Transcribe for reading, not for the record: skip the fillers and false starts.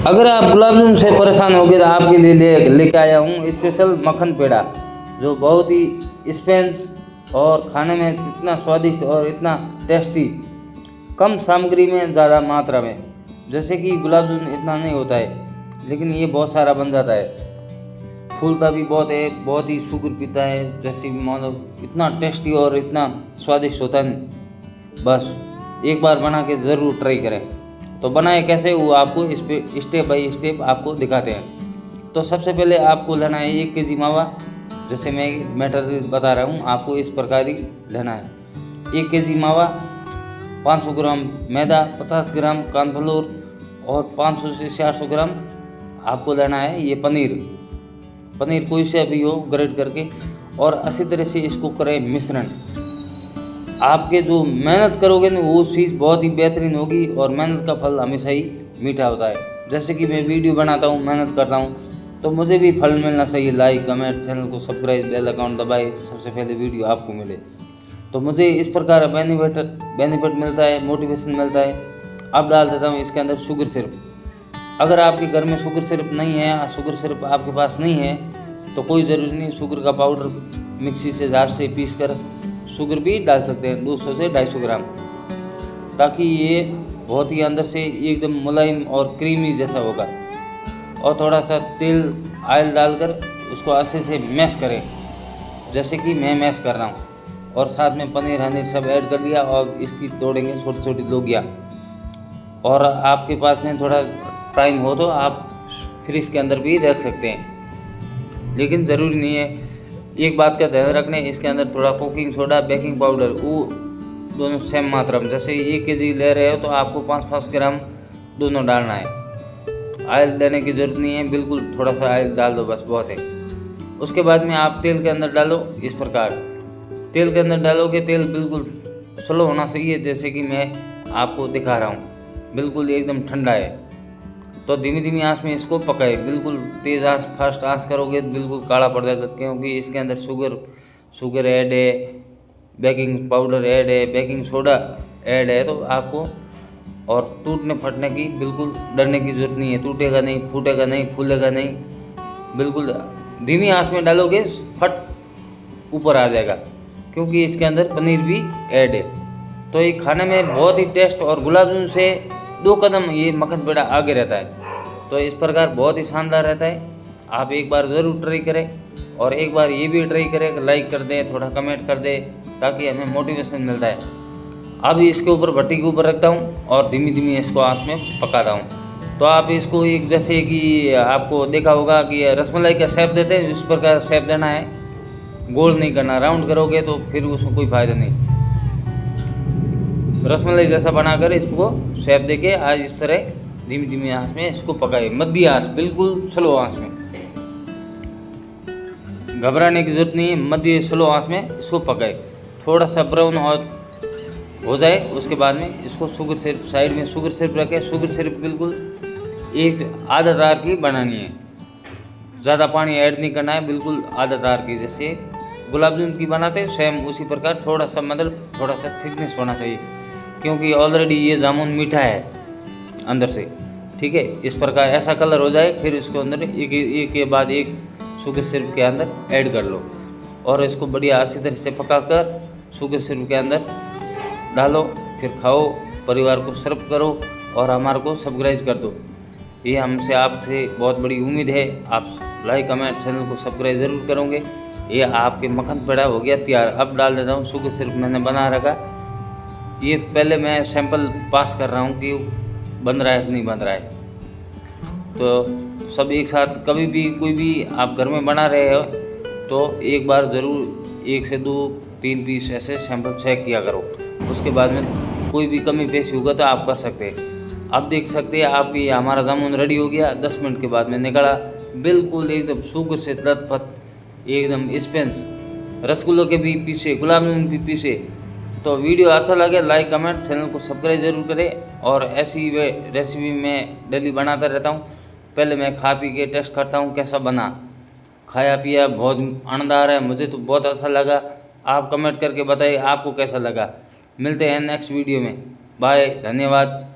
अगर आप गुलाब जामुन से परेशान हो गए तो आपके लिए लेके आया हूँ स्पेशल मक्खन पेड़ा, जो बहुत ही स्पेंस और खाने में इतना स्वादिष्ट और इतना टेस्टी, कम सामग्री में ज़्यादा मात्रा में। जैसे कि गुलाब जामुन इतना नहीं होता है, लेकिन ये बहुत सारा बन जाता है, फूलता भी बहुत है, बहुत ही शुगर पीता है। जैसे मानो इतना टेस्टी और इतना स्वादिष्ट होता है। बस एक बार बना के ज़रूर ट्राई करें। तो बनाए कैसे वो आपको इस पे स्टेप बाय स्टेप आपको दिखाते हैं। तो सबसे पहले आपको लेना है 1 केजी मावा। जैसे मैं मटेरियल बता रहा हूँ, आपको इस प्रकार ही लेना है। 1 केजी मावा, 500 ग्राम मैदा, 50 ग्राम कॉर्नफ्लोर और 500 से 400 ग्राम आपको लेना है ये पनीर कोई से भी हो ग्रेट करके, और अच्छी तरह से इसको करें मिश्रण। आपके जो मेहनत करोगे ना वो चीज़ बहुत ही बेहतरीन होगी, और मेहनत का फल हमेशा ही मीठा होता है। जैसे कि मैं वीडियो बनाता हूँ, मेहनत करता हूँ, तो मुझे भी फल मिलना चाहिए। लाइक, कमेंट, चैनल को सब्सक्राइब, बेल अकाउंट दबाए, सबसे पहले वीडियो आपको मिले। तो मुझे इस प्रकार बेनिफिट मिलता है, मोटिवेशन मिलता है। अब डाल देता हूँ इसके अंदर शुगर सिरप। अगर आपके घर में शुगर सिरप नहीं है, शुगर सिरप आपके पास नहीं है, तो कोई ज़रूरी नहीं, शुगर का पाउडर मिक्सी से जार से पीस कर शुगर भी डाल सकते हैं, 200 से 250 ग्राम, ताकि ये बहुत ही अंदर से एकदम मुलायम और क्रीमी जैसा होगा। और थोड़ा सा तेल ऑयल डालकर उसको अच्छे से मैश करें, जैसे कि मैं मैश कर रहा हूँ। और साथ में पनीर हनीर सब ऐड कर दिया, और इसकी तोड़ेंगे छोटी छोटी लोगियाँ। और आपके पास में थोड़ा टाइम हो तो आप फ्रिज के अंदर भी रख सकते हैं, लेकिन ज़रूरी नहीं है। एक बात का ध्यान रखना, इसके अंदर थोड़ा कुकिंग सोडा, बेकिंग पाउडर, वो दोनों सेम मात्रा में। जैसे 1 केजी ले रहे हो तो आपको 5-5 ग्राम दोनों डालना है। ऑयल देने की ज़रूरत नहीं है, बिल्कुल थोड़ा सा ऑयल डाल दो, बस बहुत है। उसके बाद में आप तेल के अंदर डालो इस प्रकार। तेल के अंदर डालोगे, तेल बिल्कुल स्लो होना चाहिए, जैसे कि मैं आपको दिखा रहा हूँ, बिल्कुल एकदम ठंडा है। तो धीमी धीमी आंच में इसको पकाए, बिल्कुल तेज़ आंच फास्ट आंच करोगे तो बिल्कुल काला पड़ जाएगा, क्योंकि इसके अंदर शुगर ऐड है, बेकिंग पाउडर ऐड है, बेकिंग सोडा ऐड है। तो आपको और टूटने फटने की बिल्कुल डरने की ज़रूरत नहीं है। टूटेगा नहीं, फूटेगा नहीं, फूलेगा नहीं, बिल्कुल धीमी आंच में डालोगे फट ऊपर आ जाएगा, क्योंकि इसके अंदर पनीर भी ऐड है। तो ये खाने में बहुत ही टेस्ट, और गुलाब जामुन से 2 कदम ये मक्खन पेड़ा आगे रहता है। तो इस प्रकार बहुत ही शानदार रहता है। आप एक बार ज़रूर ट्राई करें, और एक बार ये भी ट्राई करें, लाइक कर दें, थोड़ा कमेंट कर दें, ताकि हमें मोटिवेशन मिलता है। अब इसके ऊपर भट्टी के ऊपर रखता हूँ और धीमी धीमी इसको आँच में पकाता हूँ। तो आप इसको एक, जैसे कि आपको देखा होगा कि रसमलाई का शेप देते हैं, इस प्रकार शेप देना है, गोल नहीं करना। राउंड करोगे तो फिर उसमें कोई फ़ायदा नहीं। रसमलाई जैसा बनाकर इसको शेप देके आज इस तरह धीमी धीमी आंच में इसको पकाए, मध्य आंच, बिल्कुल स्लो आंच में। घबराने की जरूरत नहीं है, मध्य स्लो आंच में इसको पकाए। थोड़ा सा ब्राउन और हो जाए, उसके बाद में इसको शुगर सिरप साइड में शुगर सिरप रखें। शुगर सिरप बिल्कुल एक आधा तार की बनानी है, ज़्यादा पानी ऐड नहीं करना है, बिल्कुल आधा तार की। जैसे गुलाब जामुन की बनाते हैं सेम उसी प्रकार, थोड़ा सा मतलब थोड़ा सा थिकनेस होना चाहिए, क्योंकि ऑलरेडी ये जामुन मीठा है अंदर से। ठीक है, इस प्रकार ऐसा कलर हो जाए, फिर इसको अंदर एक के बाद एक शुगर सिरप के अंदर ऐड कर लो, और इसको बढ़िया अच्छी तरह से पकाकर शुगर सिरप के अंदर डालो, फिर खाओ, परिवार को सर्व करो, और हमारे को सब्सक्राइब कर दो। ये हमसे आपसे बहुत बड़ी उम्मीद है। आप लाइक, कमेंट, चैनल को सब्सक्राइब ज़रूर करोगे। ये आपके मक्खन पेड़ा हो गया तैयार। अब डाल देता हूँ शुगर सिरप, मैंने बना रखा। ये पहले मैं सैंपल पास कर रहा हूँ कि बन रहा है कि नहीं बन रहा है। तो सब एक साथ, कभी भी कोई भी आप घर में बना रहे हो तो एक बार ज़रूर 1 से 2-3 पीस ऐसे सैंपल चेक किया करो। उसके बाद में कोई भी कमी पेशी होगा तो आप कर सकते हैं। अब देख सकते हैं आपकी हमारा जामुन रेडी हो गया। 10 मिनट के बाद में निकला, बिल्कुल एकदम शुगर से लथपथ, एकदम स्पेंस, रसगुल्लों के भी पीछे, गुलाब जामुन भी पीछे। तो वीडियो अच्छा लगे लाइक, कमेंट, चैनल को सब्सक्राइब ज़रूर करें। और ऐसी रेसिपी मैं डेली बनाता रहता हूँ। पहले मैं खा पी के टेस्ट करता हूँ कैसा बना, खाया पिया, बहुत आनंद आ रहा है, मुझे तो बहुत अच्छा लगा। आप कमेंट करके बताइए आपको कैसा लगा। मिलते हैं नेक्स्ट वीडियो में। बाय, धन्यवाद।